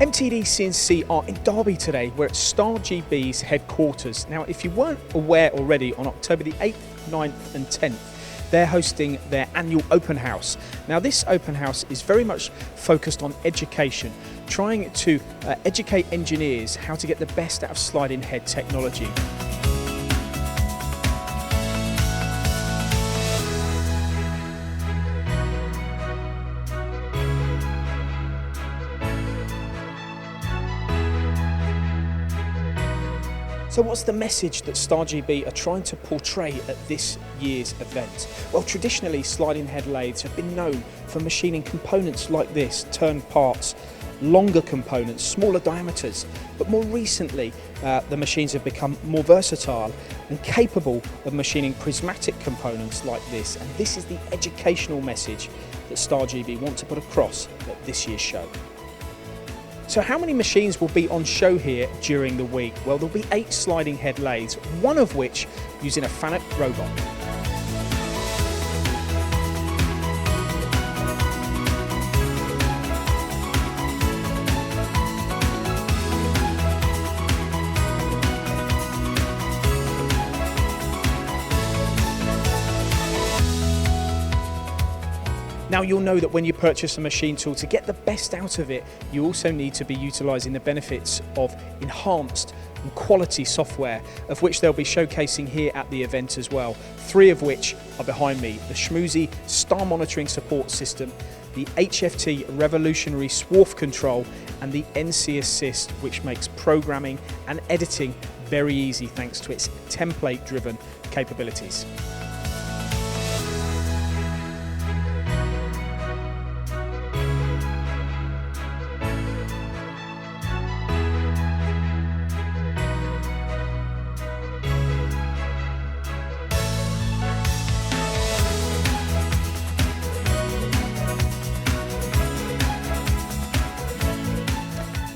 MTD CNC are in Derby today. We're at Star GB's headquarters. Now, if you weren't aware already, on October the 8th, 9th and 10th, they're hosting their annual open house. Now, this open house is very much focused on education, trying to educate engineers how to get the best out of sliding head technology. So what's the message that Star GB are trying to portray at this year's event? Well, traditionally, sliding head lathes have been known for machining components like this, turn parts, longer components, smaller diameters. But more recently, the machines have become more versatile and capable of machining prismatic components like this. And this is the educational message that Star GB want to put across at this year's show. So how many machines will be on show here during the week? Well, there'll be 8 sliding head lathes, one of which using a FANUC robot. Now, you'll know that when you purchase a machine tool, to get the best out of it, you also need to be utilising the benefits of enhanced and quality software, of which they'll be showcasing here at the event as well. 3 of which are behind me: the schmoozy Star Monitoring Support System, the HFT Revolutionary Swarf Control, and the NC Assist, which makes programming and editing very easy thanks to its template-driven capabilities.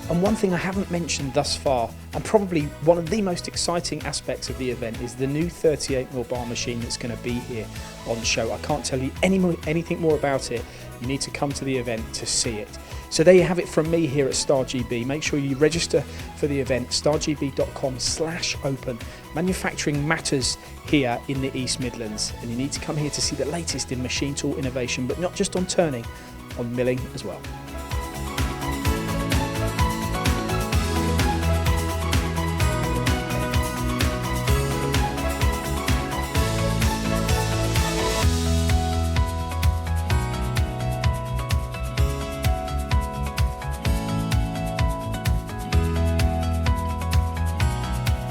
And one thing I haven't mentioned thus far, and probably one of the most exciting aspects of the event, is the new 38mm bar machine that's going to be here on show. I can't tell you anything more about it. You need to come to the event to see it. So there you have it from me here at Star GB. Make sure you register for the event, stargb.com/open. Manufacturing matters here in the East Midlands, and you need to come here to see the latest in machine tool innovation, but not just on turning, on milling as well.